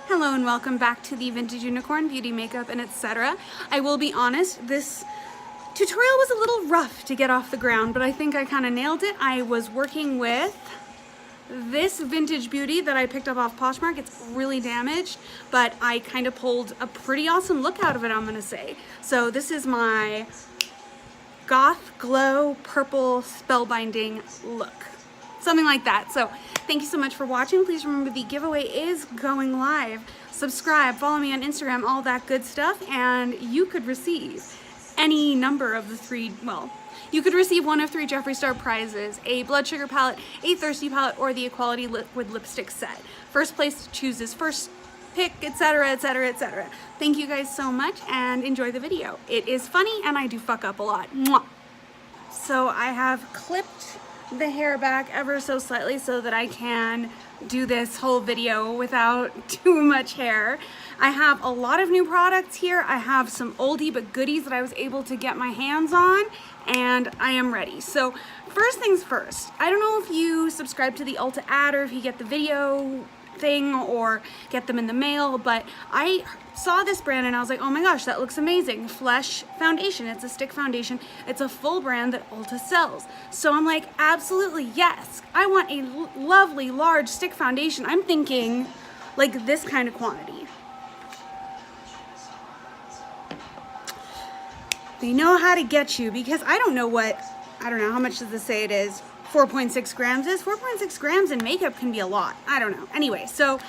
Hello and welcome back to the Vintage Unicorn Beauty Makeup and etc. I will be honest, this tutorial was a little rough to get off the ground, but I think I kind of nailed it. I was working with this vintage beauty that I picked up off Poshmark. It's really damaged, but I kind of pulled a pretty awesome look out of it, I'm gonna say. So this is my Goth Glow Purple Spellbinding look. Something like that. So thank you so much for watching. Please remember the giveaway is going live. Subscribe, follow me on Instagram, all that good stuff, and you could receive any number of the three, well, you could receive one of 3 Jeffree Star prizes, a blood sugar palette, a thirsty palette, or the Equality liquid lipstick set. First place chooses first pick, etc, etc, etc. Thank you guys so much and enjoy the video. It is funny and I do fuck up a lot. Mwah. So I have clipped the hair back ever so slightly so that I can do this whole video without too much hair. I have a lot of new products here. I have some oldie but goodies that I was able to get my hands on, and I am ready. So first things first, I don't know if you subscribe to the Ulta ad or if you get the video thing or get them in the mail, but I saw this brand and I was like, oh my gosh, that looks amazing. Flesh foundation. It's a stick foundation. It's a full brand that Ulta sells. So I'm like, absolutely yes. I want a lovely large stick foundation. I'm thinking like this kind of quantity. They know how to get you, because I don't know how much does this say it is? 4.6 grams is. 4.6 grams in makeup can be a lot. I don't know. Anyway, so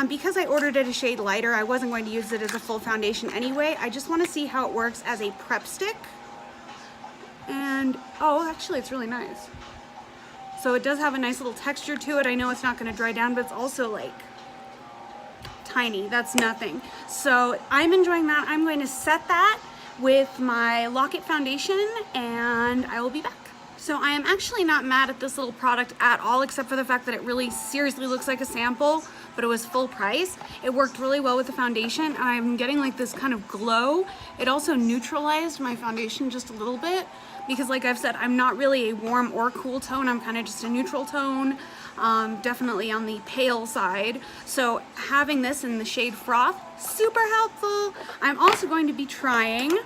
because I ordered it a shade lighter, I wasn't going to use it as a full foundation anyway. I just want to see how it works as a prep stick. And, oh, actually, it's really nice. So it does have a nice little texture to it. I know it's not going to dry down, but it's also like tiny. That's nothing. So I'm enjoying that. I'm going to set that with my Lock-It foundation and I will be back. So I am actually not mad at this little product at all, except for the fact that it really seriously looks like a sample, but it was full price. It worked really well with the foundation, and I'm getting like this kind of glow. It also neutralized my foundation just a little bit, because like I've said, I'm not really a warm or cool tone. I'm kind of just a neutral tone, definitely on the pale side. So having this in the shade Froth, super helpful. I'm also going to be trying,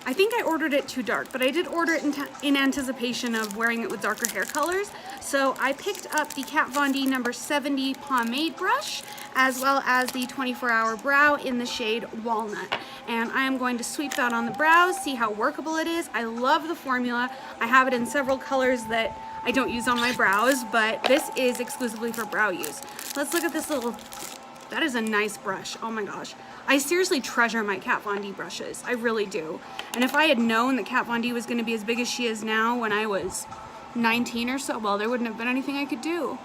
I think I ordered it too dark, but I did order it in anticipation of wearing it with darker hair colors. So I picked up the Kat Von D number 70 pomade brush, as well as the 24-hour brow in the shade Walnut. And I am going to sweep that on the brows, see how workable it is. I love the formula. I have it in several colors that I don't use on my brows, but this is exclusively for brow use. Let's look at this little, that is a nice brush. Oh my gosh. I seriously treasure my Kat Von D brushes. I really do. And if I had known that Kat Von D was going to be as big as she is now when I was 19 or so, well, there wouldn't have been anything I could do.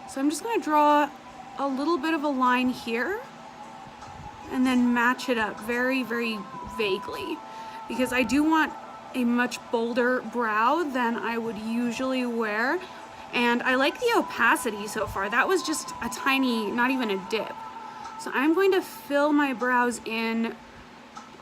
So I'm just going to draw a little bit of a line here and then match it up very, very vaguely, because I do want a much bolder brow than I would usually wear. And I like the opacity so far. That was just a tiny, not even a dip. So I'm going to fill my brows in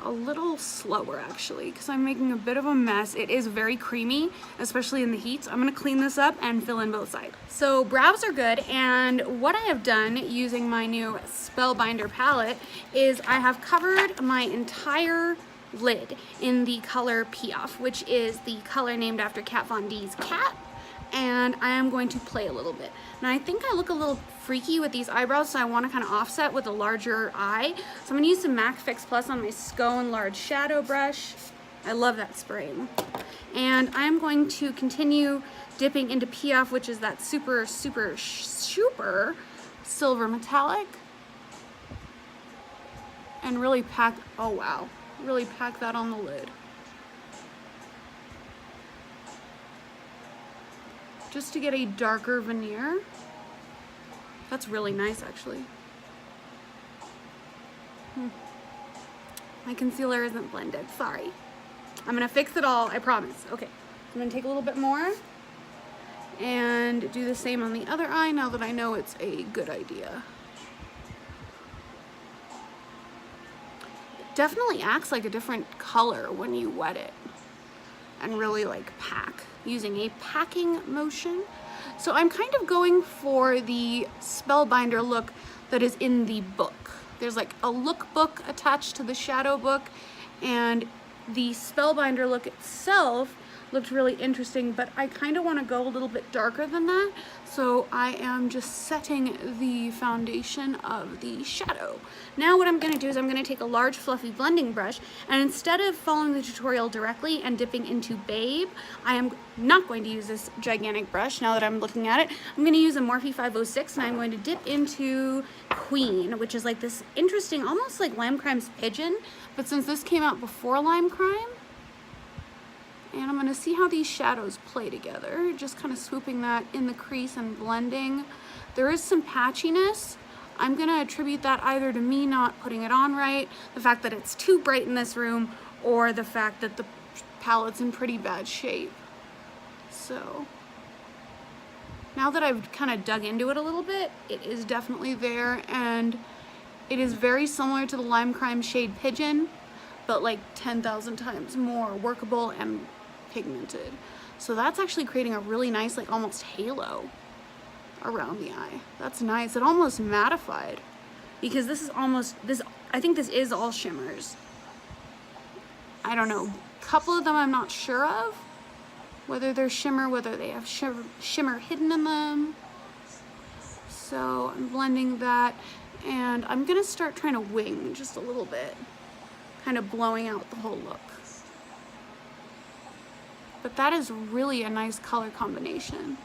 a little slower actually, because I'm making a bit of a mess. It is very creamy, especially in the heat. So I'm going to clean this up and fill in both sides. So brows are good, and what I have done using my new Spellbinder palette is I have covered my entire lid in the color Piaf, which is the color named after Kat Von D's cat. And I am going to play a little bit. Now I think I look a little freaky with these eyebrows, so I want to kind of offset with a larger eye. So I'm going to use some MAC Fix Plus on my Scone Large Shadow Brush. I love that spray. And I'm going to continue dipping into Piaf, which is that super, super, super silver metallic. And really pack, oh wow, really pack that on the lid. Just to get a darker veneer. That's really nice actually. My concealer isn't blended, sorry. I'm gonna fix it all, I promise. Okay, I'm gonna take a little bit more and do the same on the other eye now that I know it's a good idea. It definitely acts like a different color when you wet it and really like pack, using a packing motion. So I'm kind of going for the Spellbinder look that is in the book. There's like a lookbook attached to the shadow book, and the Spellbinder look itself looked really interesting, but I kind of want to go a little bit darker than that, so I am just setting the foundation of the shadow. Now what I'm going to do is I'm going to take a large fluffy blending brush, and instead of following the tutorial directly and dipping into Babe, I am not going to use this gigantic brush now that I'm looking at it. I'm going to use a Morphe 506, and I'm going to dip into Queen, which is like this interesting, almost like Lime Crime's Pigeon, but since this came out before Lime Crime, and I'm going to see how these shadows play together, just kind of swooping that in the crease and blending. There is some patchiness. I'm going to attribute that either to me not putting it on right, the fact that it's too bright in this room, or the fact that the palette's in pretty bad shape. So now that I've kind of dug into it a little bit, it is definitely there, and it is very similar to the Lime Crime shade Pigeon, but like 10,000 times more workable and pigmented. So that's actually creating a really nice, like almost halo around the eye. That's nice. It almost mattified, because this is almost, I think this is all shimmers. I don't know, a couple of them I'm not sure of, whether they're shimmer, whether they have shimmer hidden in them. So I'm blending that, and I'm gonna start trying to wing just a little bit, kind of blowing out the whole look. But that is really a nice color combination.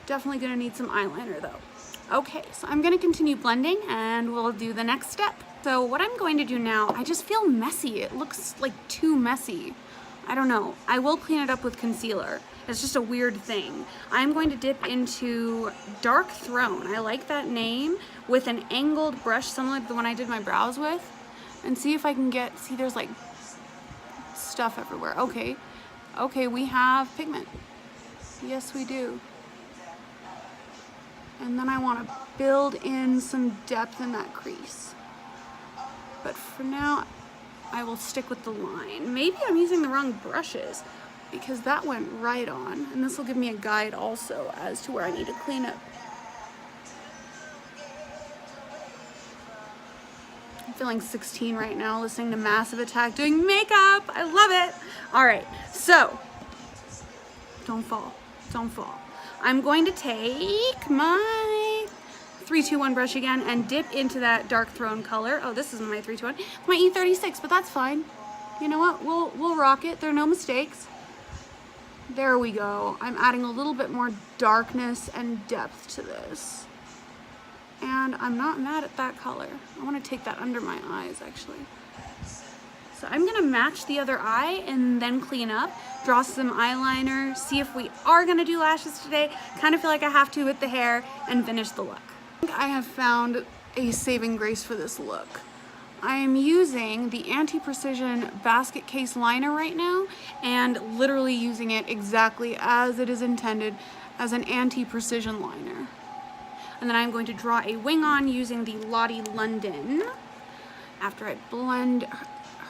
Definitely gonna need some eyeliner though. Okay, so I'm gonna continue blending and we'll do the next step. So what I'm going to do now, I just feel messy. It looks like too messy. I don't know. I will clean it up with concealer. It's just a weird thing. I'm going to dip into Dark Throne. I like that name, with an angled brush similar to the one I did my brows with, and see if I can get, see there's like stuff everywhere. Okay. Okay, we have pigment. Yes, we do. And then I want to build in some depth in that crease. But for now, I will stick with the line. Maybe I'm using the wrong brushes, because that went right on. And this will give me a guide also as to where I need to clean up. I'm feeling 16 right now, listening to Massive Attack, doing makeup. I love it. All right, so don't fall, don't fall. I'm going to take my 321 brush again and dip into that Dark Throne color. Oh, this isn't my 321, it's my E36, but that's fine. You know what? We'll rock it. There are no mistakes. There we go. I'm adding a little bit more darkness and depth to this. And I'm not mad at that color. I want to take that under my eyes, actually. So I'm going to match the other eye and then clean up, draw some eyeliner, see if we are going to do lashes today. Kind of feel like I have to with the hair, and finish the look. I think I have found a saving grace for this look. I am using the Anti-Precision Basket Case Liner right now, and literally using it exactly as it is intended, as an anti-precision liner. And then I'm going to draw a wing on using the Lottie London after I blend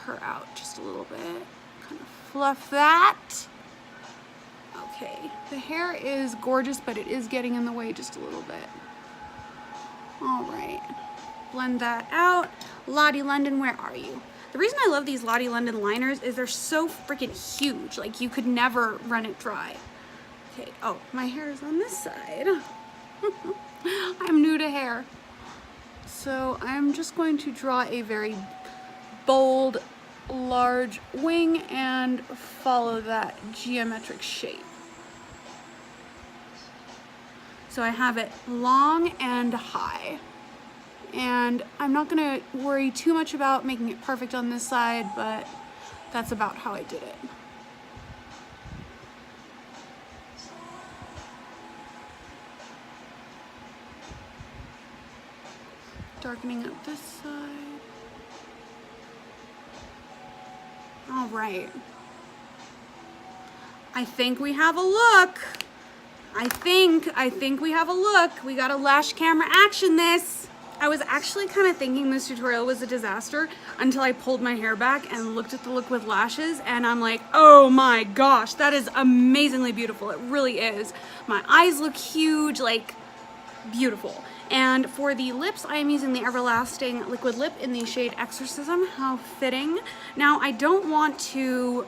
her out just a little bit. Kind of fluff that. Okay, the hair is gorgeous, but it is getting in the way just a little bit. All right, blend that out. Lottie London, where are you? The reason I love these Lottie London liners is they're so freaking huge. Like, you could never run it dry. Okay, oh, my hair is on this side. I'm new to hair. So I'm just going to draw a very bold, large wing and follow that geometric shape. So I have it long and high. And I'm not gonna worry too much about making it perfect on this side, but that's about how I did it. Darkening up this side. All right. I think we have a look. I think we have a look. We got to lash camera action this. I was actually kind of thinking this tutorial was a disaster until I pulled my hair back and looked at the look with lashes, and I'm like, oh my gosh, that is amazingly beautiful. It really is. My eyes look huge, like beautiful. And for the lips, I am using the Everlasting Liquid Lip in the shade Exorcism. How fitting. Now, I don't want to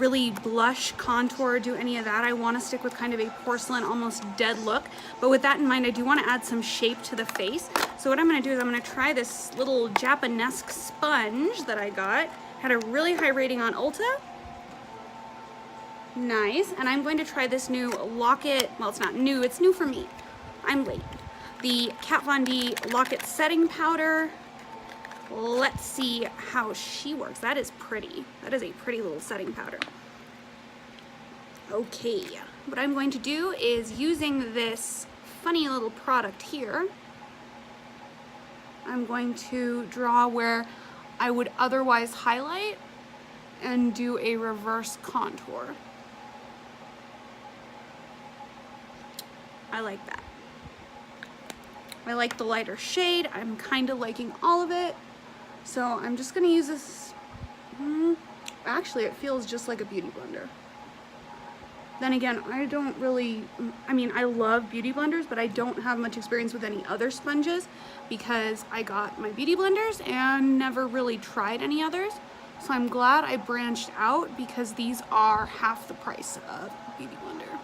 really blush, contour, do any of that. I want to stick with kind of a porcelain, almost dead look. But with that in mind, I do want to add some shape to the face. So what I'm going to do is I'm going to try this little Japanesque sponge that I got. Had a really high rating on Ulta. Nice. And I'm going to try this new Lock-It, well, it's not new, it's new for me. I'm late. The Kat Von D Lock-It Setting Powder. Let's see how she works. That is pretty. That is a pretty little setting powder. Okay, what I'm going to do is using this funny little product here, I'm going to draw where I would otherwise highlight and do a reverse contour. I like that. I like the lighter shade. I'm kind of liking all of it. So I'm just going to use this. Actually, it feels just like a beauty blender. Then again, I don't really, I mean, I love beauty blenders, but I don't have much experience with any other sponges because I got my beauty blenders and never really tried any others. So I'm glad I branched out because these are half the price of a beauty blender.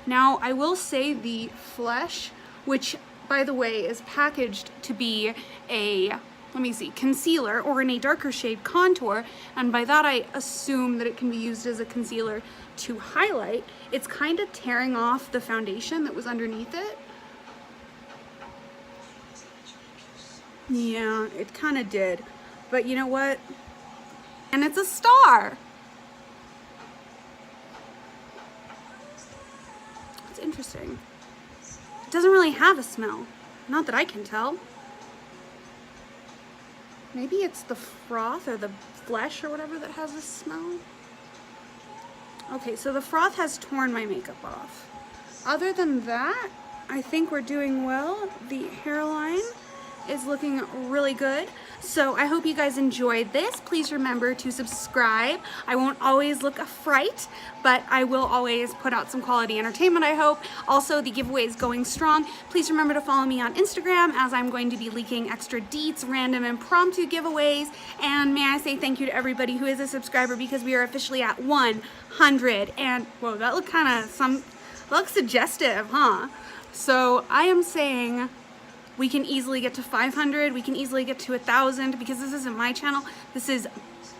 Now, I will say the Flesh, which, by the way, is packaged to be a, let me see, concealer or in a darker shade contour, and by that I assume that it can be used as a concealer to highlight. It's kind of tearing off the foundation that was underneath it. Yeah, it kind of did. But you know what? And it's a star. It's interesting. It doesn't really have a smell. Not that I can tell. Maybe it's the froth or the flesh or whatever that has a smell. Okay, so the froth has torn my makeup off. Other than that, I think we're doing well. The hairline is looking really good. So I hope you guys enjoyed this. Please remember to subscribe. I won't always look a fright, but I will always put out some quality entertainment, I hope. Also, the giveaway is going strong. Please remember to follow me on Instagram as I'm going to be leaking extra deets, random impromptu giveaways. And may I say thank you to everybody who is a subscriber because we are officially at 100. And whoa, that looked kind of looks suggestive, huh? So I am saying we can easily get to 500, we can easily get to 1,000 because this isn't my channel, this is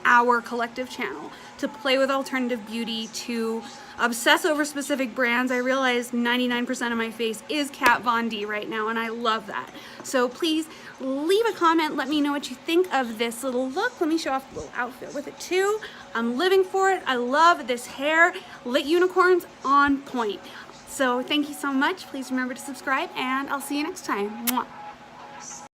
our collective channel. To play with alternative beauty, to obsess over specific brands. I realize 99% of my face is Kat Von D right now and I love that. So please leave a comment, let me know what you think of this little look. Let me show off the little outfit with it too. I'm living for it, I love this hair. Lit unicorns on point. So thank you so much. Please remember to subscribe and I'll see you next time. Mwah.